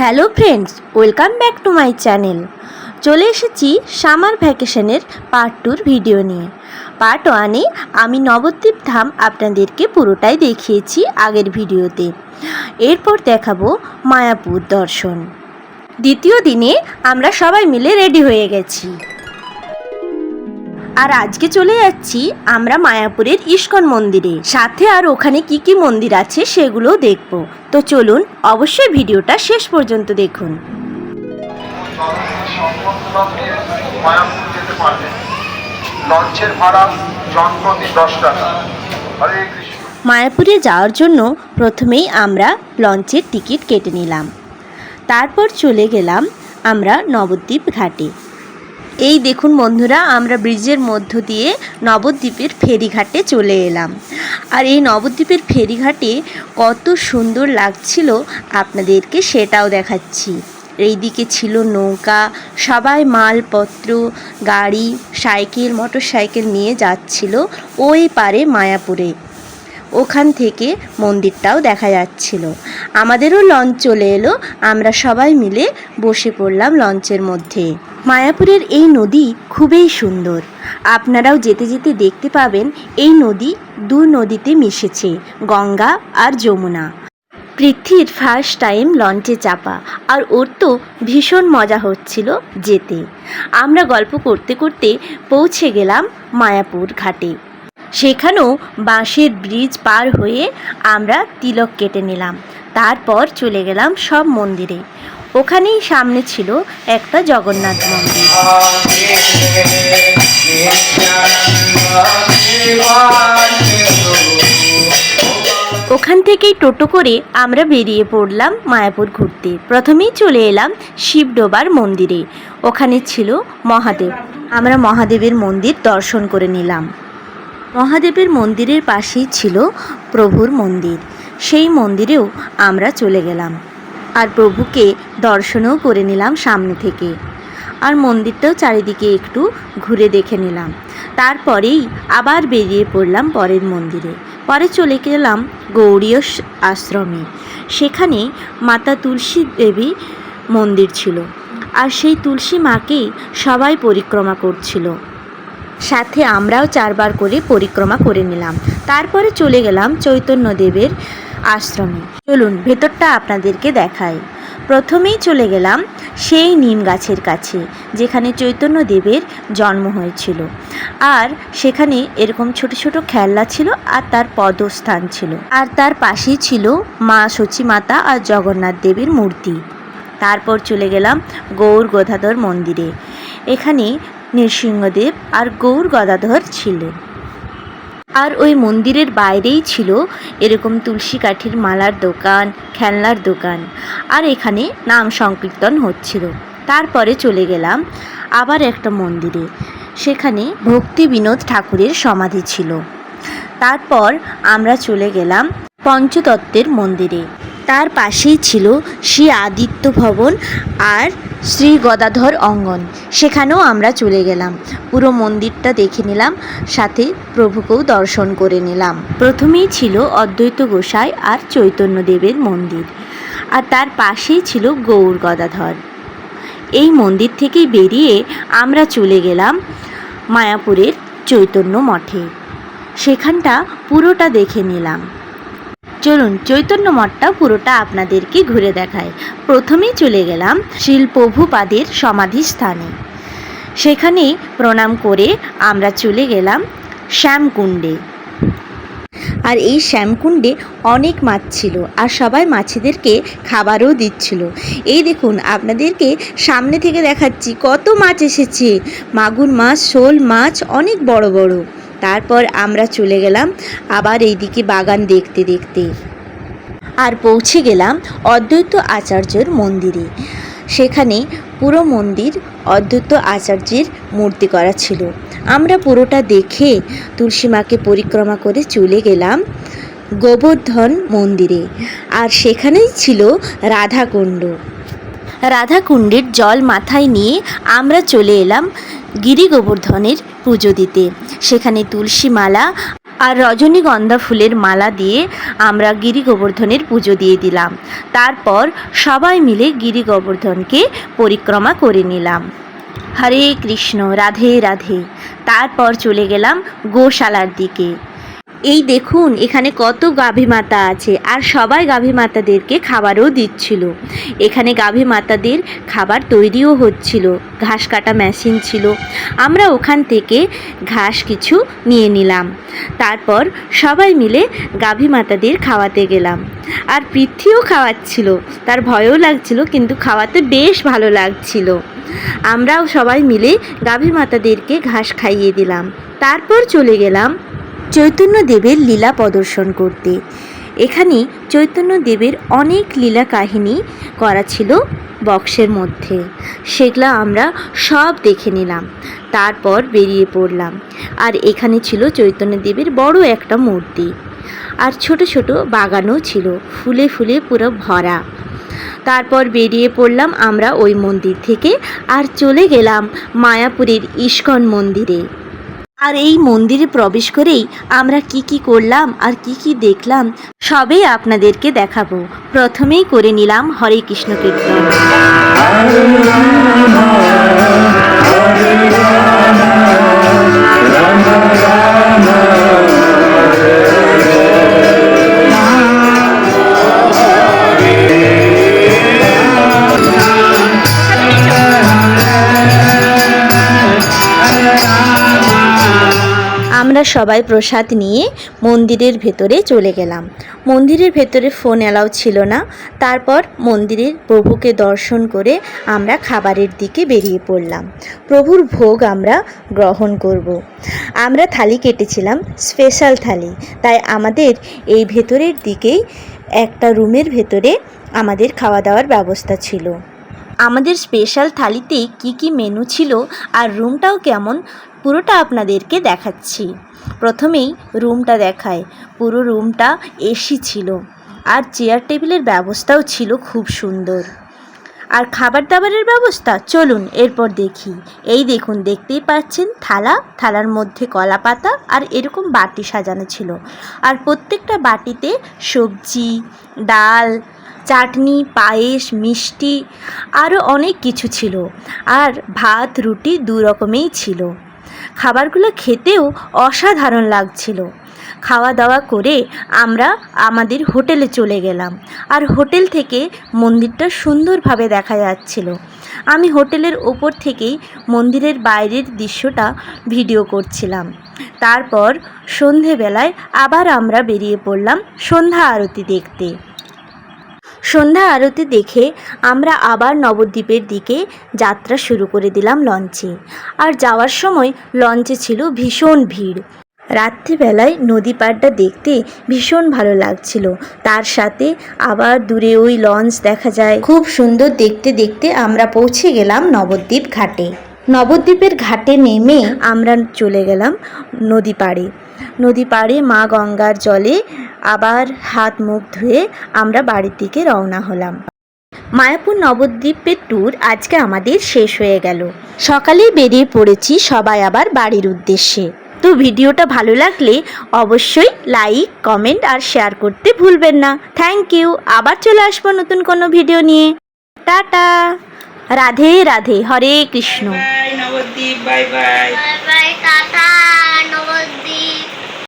Hello friends, welcome back to my channel. চলে এসেছি summer ভ্যাকেশনের part 2 video নিয়ে। Part 1-এ আমি নবদ্বীপ ধাম আপনাদেরকে পুরোটাই দেখিয়েছি আগের ভিডিওতে। এরপর দেখাবো মায়াপুর দর্শন। দ্বিতীয় দিনে আমরা সবাই মিলে রেডি হয়ে গেছি, আর আজকে চলে যাচ্ছি আমরা মায়াপুরের ইস্কন মন্দিরে। সাথে আর ওখানে কি কি মন্দির আছে সেগুলোও দেখব। তো চলুন, অবশ্যই ভিডিওটা শেষ পর্যন্ত দেখুন। মায়াপুর যেতে পারবেন। লঞ্চের ভাড়া জনপ্রতি 10 টাকা। হরে কৃষ্ণ। মায়াপুরে যাওয়ার জন্য প্রথমেই আমরা লঞ্চের টিকিট কেটে নিলাম। তারপর চলে গেলাম আমরা নবদ্বীপ ঘাটে। এই দেখুন বন্ধুরা, আমরা ব্রিজের মধ্য দিয়ে নবদ্বীপের ফেরিঘাটে চলে এলাম। আর এই নবদ্বীপের ফেরিঘাটে কত সুন্দর লাগছিল আপনাদেরকে সেটাও দেখাচ্ছি। এইদিকে ছিল নৌকা, সবাই মালপত্র, গাড়ি, সাইকেল, মোটর সাইকেল নিয়ে যাচ্ছিল ওই পারে মায়াপুরে। ওখান থেকে মন্দিরটাও দেখা যাচ্ছিল। আমাদেরও লঞ্চ চলে এলো, আমরা সবাই মিলে বসে পড়লাম লঞ্চের মধ্যে। মায়াপুরের এই নদী খুবই সুন্দর। আপনারাও যেতে যেতে দেখতে পাবেন এই নদী দু নদীতে মিশেছে, গঙ্গা আর যমুনা। পৃথ্বীর ফার্স্ট টাইম লঞ্চে চাপা, আর ওর তো ভীষণ মজা হচ্ছিল যেতে। আমরা গল্প করতে করতে পৌঁছে গেলাম মায়াপুর ঘাটে। সেখানেও বাঁশের ব্রিজ পার হয়ে আমরা তিলক কেটে নিলাম। তারপর চলে গেলাম সব মন্দিরে। ওখানেই সামনে ছিল একটা জগন্নাথ মন্দির। ওখান থেকেই টোটো করে আমরা বেরিয়ে পড়লাম মায়াপুর ঘুরতে। প্রথমেই চলে এলাম শিবডোবার মন্দিরে। ওখানে ছিল মহাদেব। আমরা মহাদেবের মন্দির দর্শন করে নিলাম। মহাদেবের মন্দিরের পাশেই ছিল প্রভুর মন্দির। সেই মন্দিরেও আমরা চলে গেলাম, আর প্রভুকে দর্শনও করে নিলাম সামনে থেকে। আর মন্দিরটাও চারিদিকে একটু ঘুরে দেখে নিলাম। তারপরেই আবার বেরিয়ে পড়লাম পরের মন্দিরে। পরে চলে গেলাম গৌড়ীয় আশ্রমে। সেখানে মাতা তুলসী দেবী মন্দির ছিল, আর সেই তুলসী মাকেই সবাই পরিক্রমা করছিল। সাথে আমরাও 4 বার করে পরিক্রমা করে নিলাম। তারপরে চলে গেলাম চৈতন্যদেবের আশ্রমে। চলুন ভেতরটা আপনাদেরকে দেখাই। প্রথমেই চলে গেলাম সেই নিম গাছের কাছে যেখানে চৈতন্যদেবের জন্ম হয়েছিল। আর সেখানে এরকম ছোট ছোট খেলনা ছিল, আর তার পদস্থান ছিল, আর তার পাশেই ছিল মা সচী মাতা আর জগন্নাথ দেবীর মূর্তি। তারপর চলে গেলাম গৌর গদাধর মন্দিরে। এখানে নৃসিংহদেব আর গৌর গদাধর ছিলেন। আর ওই মন্দিরের বাইরেই ছিল এরকম তুলসী কাঠির মালার দোকান, খেলনার দোকান, আর এখানে নাম সংকীর্তন হচ্ছিল। তারপরে চলে গেলাম আবার একটা মন্দিরে। সেখানে ভক্তি বিনোদ ঠাকুরের সমাধি ছিল। তারপর আমরা চলে গেলাম পঞ্চতত্ত্বের মন্দিরে। তার পাশেই ছিল শ্রী আদিত্য ভবন আর শ্রী গদাধর অঙ্গন। সেখানেও আমরা চলে গেলাম, পুরো মন্দিরটা দেখে নিলাম, সাথে প্রভুকেও দর্শন করে নিলাম। প্রথমেই ছিল অদ্বৈত গোসাই আর চৈতন্যদেবের মন্দির, আর তার পাশেই ছিল গৌর গদাধর। এই মন্দির থেকেই বেরিয়ে আমরা চলে গেলাম মায়াপুরের চৈতন্য মঠে। সেখানটা পুরোটা দেখে নিলাম। চলুন চৈতন্য মঠটা পুরোটা আপনাদেরকে ঘুরে দেখায়। প্রথমেই চলে গেলাম শ্রীল প্রভুপাদের সমাধি স্থানে। সেখানে প্রণাম করে আমরা চলে গেলাম শ্যামকুণ্ডে। আর এই শ্যামকুণ্ডে অনেক মাছ ছিল, আর সবাই মাছেদেরকে খাবারও দিচ্ছিল। এই দেখুন, আপনাদেরকে সামনে থেকে দেখাচ্ছি কত মাছ এসেছে। মাগুর মাছ, শোল মাছ, অনেক বড় বড়। তারপর আমরা চলে গেলাম আবার এইদিকে বাগান দেখতে দেখতে, আর পৌঁছে গেলাম অদ্বৈত আচার্যের মন্দিরে। সেখানে পুরো মন্দির অদ্বৈত আচার্যের মূর্তি করা ছিল। আমরা পুরোটা দেখে তুলসী মাকে পরিক্রমা করে চলে গেলাম গোবর্ধন মন্দিরে। আর সেখানেই ছিল রাধাকুণ্ড। রাধাকুণ্ডের জল মাথায় নিয়ে আমরা চলে এলাম গিরি গোবর্ধনের পুজো দিতে। সেখানে তুলসী মালা আর রজনীগন্ধা ফুলের মালা দিয়ে আমরা গিরি গোবর্ধনের পুজো দিয়ে দিলাম। তারপর সবাই মিলে গিরি গোবর্ধনকে পরিক্রমা করে নিলাম। হরে কৃষ্ণ, রাধে রাধে। তারপর চলে গেলাম গোশালার দিকে। এই দেখুন এখানে কত গাভী মাতা আছে, আর সবাই গাভী মাতাদেরকে খাবারও দিচ্ছিল। এখানে গাভী মাতাদের খাবার তৈরিও হচ্ছিল, ঘাস কাটা মেশিন ছিল। আমরা ওখান থেকে ঘাস কিছু নিয়ে নিলাম। তারপর সবাই মিলে গাভী মাতাদের খাওয়াতে গেলাম। আর পৃথ্বীও খাওয়াচ্ছিল, তার ভয়ও লাগছিল কিন্তু খাওয়াতে বেশ ভালো লাগছিল। আমরাও সবাই মিলে গাভী মাতাদেরকে ঘাস খাইয়ে দিলাম। তারপর চলে গেলাম চৈতন্যদেবের লীলা প্রদর্শন করতে। এখানে চৈতন্যদেবের অনেক লীলা কাহিনী করা ছিল বক্সের মধ্যে, সেগুলো আমরা সব দেখে নিলাম। তারপর বেরিয়ে পড়লাম। আর এখানে ছিল চৈতন্যদেবের বড় একটা মূর্তি, আর ছোট ছোট বাগানও ছিল, ফুলে ফুলে পুরো ভরা। তারপর বেরিয়ে পড়লাম আমরা ওই মন্দির থেকে, আর চলে গেলাম মায়াপুরের ইস্কন মন্দিরে। আর এই মন্দিরে প্রবেশ করেই আমরা কি করলাম আর কি দেখলাম সবই আপনাদেরকে দেখাবো। প্রথমেই করে নিলাম হরে কৃষ্ণ কীর্তন। আমরা সবাই প্রসাদ নিয়ে মন্দিরের ভেতরে চলে গেলাম। মন্দিরের ভেতরে ফোন অ্যালাউ ছিল না। তারপর মন্দিরের প্রভুকে দর্শন করে আমরা খাবারের দিকে বেরিয়ে পড়লাম। প্রভুর ভোগ আমরা গ্রহণ করব। আমরা থালি কেটেছিলাম, স্পেশাল থালি, তাই আমাদের এই ভেতরের দিকেই একটা রুমের ভেতরে আমাদের খাওয়া দাওয়ার ব্যবস্থা ছিল। আমাদের স্পেশাল থালিতে কি মেনু ছিল আর রুমটাও কেমন পুরোটা আপনাদেরকে দেখাচ্ছি। প্রথমেই রুমটা দেখায়। পুরো রুমটা এসি ছিল, আর চেয়ার টেবিলের ব্যবস্থাও ছিল খুব সুন্দর। আর খাবার দাবারের ব্যবস্থা চলুন এরপর দেখি। এই দেখুন, দেখতেই পাচ্ছেন থালার মধ্যে কলা পাতা আর এরকম বাটি সাজানো ছিল। আর প্রত্যেকটা বাটিতে সবজি, ডাল, চাটনি, পায়েস, মিষ্টি আরও অনেক কিছু ছিল। আর ভাত রুটি দু রকমেই ছিল। খাবারগুলো খেতেও অসাধারণ লাগছিল। খাওয়া দাওয়া করে আমরা আমাদের হোটেলে চলে গেলাম। আর হোটেল থেকে মন্দিরটা সুন্দরভাবে দেখা যাচ্ছিল। আমি হোটেলের ওপর থেকেই মন্দিরের বাইরের দৃশ্যটা ভিডিও করছিলাম। তারপর সন্ধেবেলায় আবার আমরা বেরিয়ে পড়লাম সন্ধ্যা আরতি দেখতে। সন্ধ্যা আরতি দেখে আমরা আবার নবদ্বীপের দিকে যাত্রা শুরু করে দিলাম লঞ্চে। আর যাওয়ার সময় লঞ্চে ছিল ভীষণ ভিড়। রাত্রিবেলায় নদী পাড়টা দেখতে ভীষণ ভালো লাগছিল। তার সাথে আবার দূরে ওই লঞ্চ দেখা যায়, খুব সুন্দর। দেখতে দেখতে আমরা পৌঁছে গেলাম নবদ্বীপ ঘাটে। নবদ্বীপের ঘাটে নেমে আমরা চলে গেলাম নদী পাড়ে। নদী পাড়ে মা গঙ্গার জলে আবার হাত মুখ ধুয়ে আমরা বাড়ির দিকে রওনা হলাম। মায়াপুর নবদ্বীপের ট্যুর আজকে আমাদের শেষ হয়ে গেল। সকালেই বেরিয়ে পড়েছি সবাই আবার বাড়ির উদ্দেশ্যে। তো ভিডিওটা ভালো লাগলে অবশ্যই লাইক, কমেন্ট আর শেয়ার করতে ভুলবেন না। Thank you. আবার চলে আসবো নতুন কোনো ভিডিও নিয়ে। Tata, Radhe Radhe, Hare Krishna. Nabadwip, bye bye, bye bye, tata.